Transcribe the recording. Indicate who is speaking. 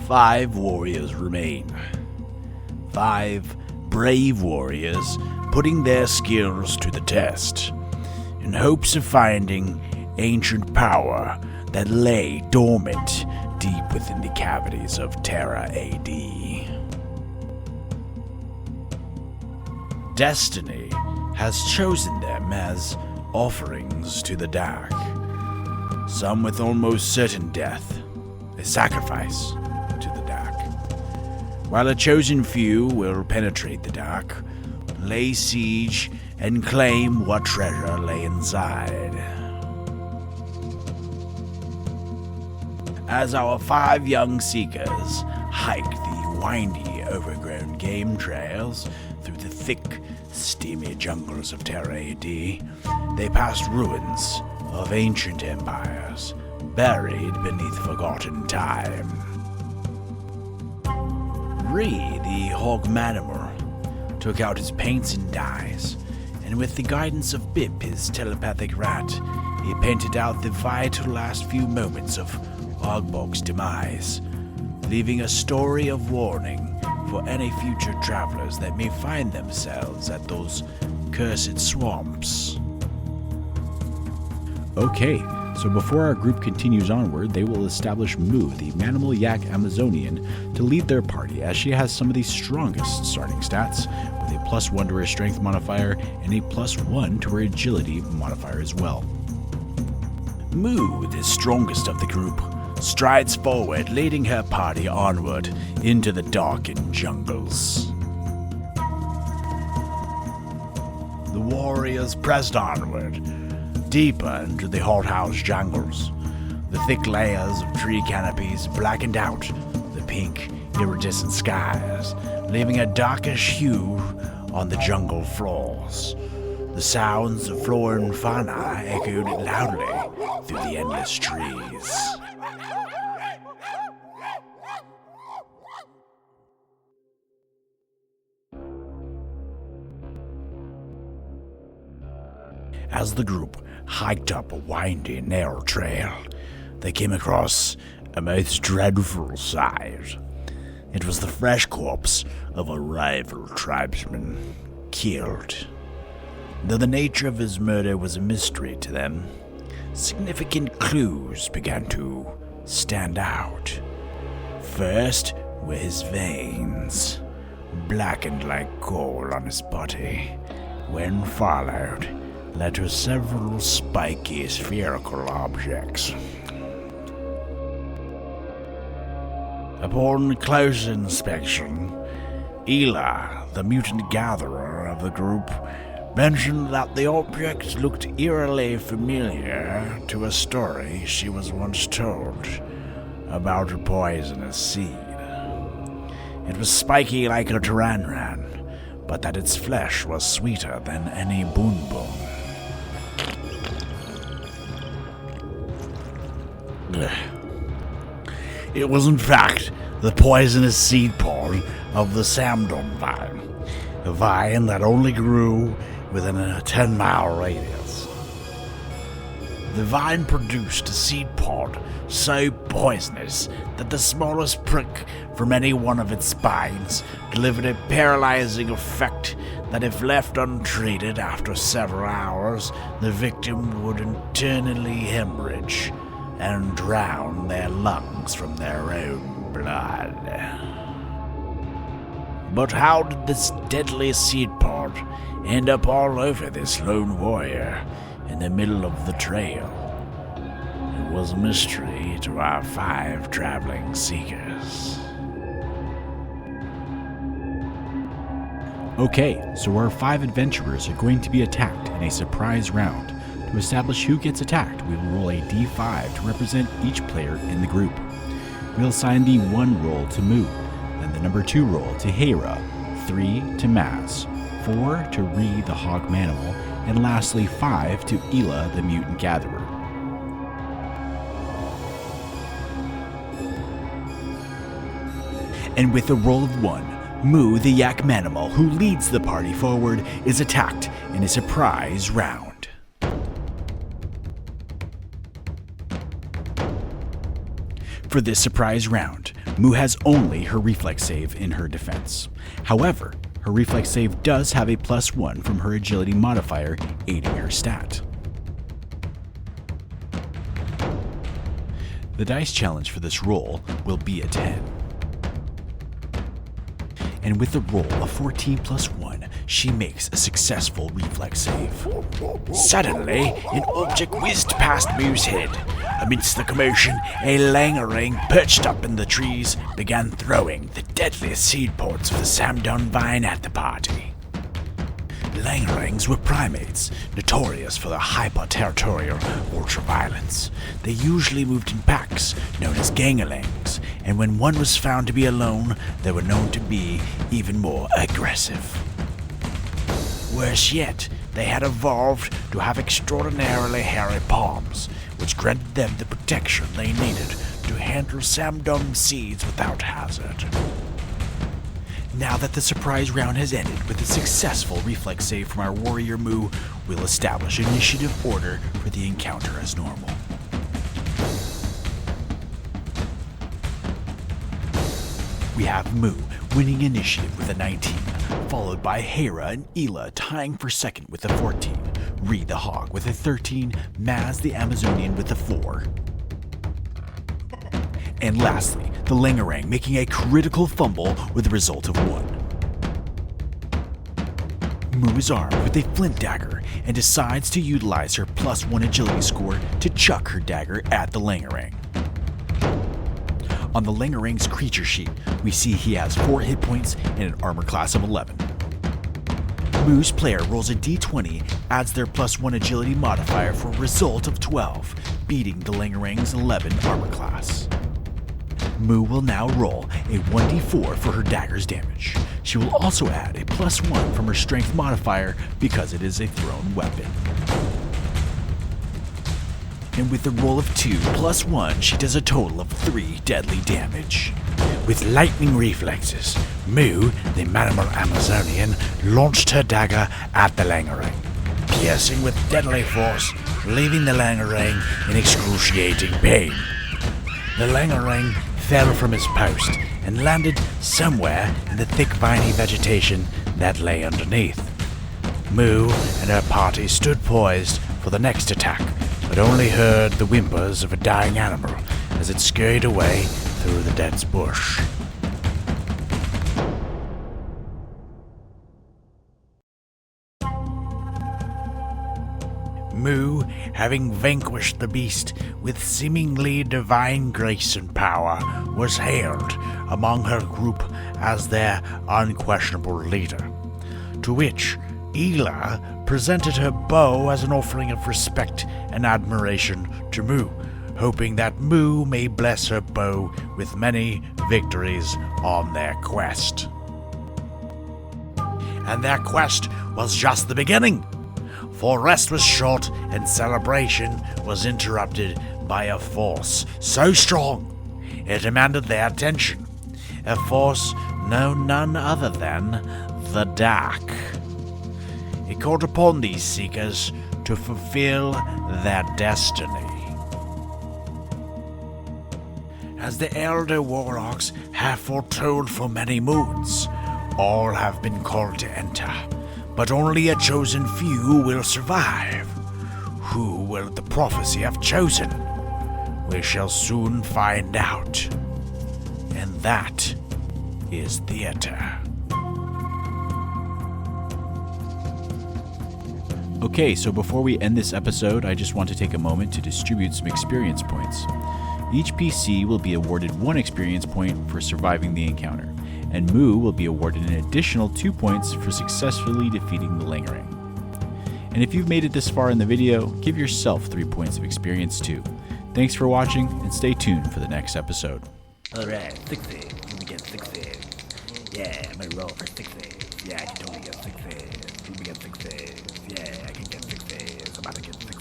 Speaker 1: 5 warriors remain. 5 brave warriors putting their skills to the test, in hopes of finding ancient power that lay dormant deep within the cavities of Terra AD. Destiny has chosen them as offerings to the dark, some with almost certain death, a sacrifice to the dark, while a chosen few will penetrate the dark, lay siege, and claim what treasure lay inside. As our 5 young seekers hike the windy, overgrown game trails through the thick, steamy jungles of Terra AD, they passed ruins of ancient empires buried beneath forgotten time. Ree, the Hog Manimer, took out his paints and dyes, and with the guidance of Bip, his telepathic rat, he painted out the vital last few moments of Ogbog's demise, leaving a story of warning for any future travelers that may find themselves at those cursed swamps.
Speaker 2: Okay, so before our group continues onward, they will establish Mu, the Manimal Yak Amazonian, to lead their party, as she has some of the strongest starting stats, with a +1 to her strength modifier and a +1 to her agility modifier as well.
Speaker 1: Mu, the strongest of the group, strides forward, leading her party onward into the darkened jungles. The warriors pressed onward, deeper into the hothouse jungles. The thick layers of tree canopies blackened out the pink, iridescent skies, leaving a darkish hue on the jungle floors. The sounds of flora and fauna echoed loudly through the endless trees. As the group hiked up a windy, narrow trail, they came across a most dreadful sight. It was the fresh corpse of a rival tribesman, killed. Though the nature of his murder was a mystery to them, significant clues began to stand out. First were his veins, blackened like coal on his body, when followed led to several spiky spherical objects. Upon close inspection, Ela, the mutant gatherer of the group, mentioned that the objects looked eerily familiar to a story she was once told about a poisonous seed. It was spiky like a Taranran, but that its flesh was sweeter than any boonboon. It was in fact the poisonous seed pod of the Samdom vine, a vine that only grew within a 10-mile radius. The vine produced a seed pod so poisonous that the smallest prick from any one of its spines delivered a paralyzing effect that, if left untreated after several hours, the victim would internally hemorrhage and drown their lungs from their own blood. But how did this deadly seed pod end up all over this lone warrior in the middle of the trail? It was a mystery to our 5 traveling seekers.
Speaker 2: Okay, so our 5 adventurers are going to be attacked in a surprise round. To establish who gets attacked, we will roll a d5 to represent each player in the group. We'll assign the 1 roll to Mu, then the number 2 roll to Hera, 3 to Maz, 4 to Ree the Hog Manimal, and lastly 5 to Ela the Mutant Gatherer. And with a roll of 1, Mu the Yak Manimal, who leads the party forward, is attacked in a surprise round. For this surprise round, Moo has only her reflex save in her defense. However, her reflex save does have a +1 from her agility modifier, aiding her stat. The dice challenge for this roll will be a 10. And with the roll of 14 + 1, she makes a successful reflex save.
Speaker 1: Suddenly, an object whizzed past Moo's head. Amidst the commotion, a langerang perched up in the trees began throwing the deadliest seed pods of the Samdon vine at the party. Langerangs were primates, notorious for their hyper-territorial ultraviolence. They usually moved in packs, known as gangalangs, and when one was found to be alone, they were known to be even more aggressive. Worse yet, they had evolved to have extraordinarily hairy palms, which granted them the protection they needed to handle Samdon seeds without hazard. Now that the surprise round has ended with a successful reflex save from our warrior Moo, we'll establish initiative order for the encounter as normal. We have Moo winning initiative with a 19, followed by Hera and Ela tying for second with a 14, Reed the Hog with a 13, Maz the Amazonian with a 4. And lastly, the Langerang making a critical fumble with a result of 1. Moo is armed with a flint dagger and decides to utilize her +1 agility score to chuck her dagger at the Langerang. On the Langerang's creature sheet, we see he has 4 hit points and an armor class of 11. Moo's player rolls a d20, adds their +1 agility modifier for a result of 12, beating the Langerang's 11 armor class. Moo will now roll a 1d4 for her dagger's damage. She will also add a +1 from her strength modifier because it is a thrown weapon. And with the roll of 2 + 1, she does a total of 3 deadly damage. With lightning reflexes, Moo, the manimal Amazonian, launched her dagger at the Langerang, piercing with deadly force, leaving the Langerang in excruciating pain. The Langerang fell from his post and landed somewhere in the thick viney vegetation that lay underneath. Moo and her party stood poised for the next attack, but only heard the whimpers of a dying animal as it scurried away through the dense bush. Moo, having vanquished the beast with seemingly divine grace and power, was hailed among her group as their unquestionable leader, to which Ela presented her bow as an offering of respect and admiration to Moo, hoping that Moo may bless her bow with many victories on their quest. And their quest was just the beginning, for rest was short and celebration was interrupted by a force so strong it demanded their attention, a force known none other than the Dark. It called upon these seekers to fulfill their destiny. As the elder warlocks have foretold for many moons, all have been called to enter, but only a chosen few will survive. Who will the prophecy have chosen? We shall soon find out. And that is theater.
Speaker 2: Okay, so before we end this episode, I just want to take a moment to distribute some experience points. Each PC will be awarded 1 experience point for surviving the encounter, and Moo will be awarded an additional 2 points for successfully defeating the Langerang. And if you've made it this far in the video, give yourself 3 points of experience too. Thanks for watching, and stay tuned for the next episode.
Speaker 1: Alright, thick save. Let me get thick save. Yeah, I'm gonna roll for thick save. Yeah, I can totally get thick save. Let me get thick save. Yeah, I can get thick save. I'm about to get thick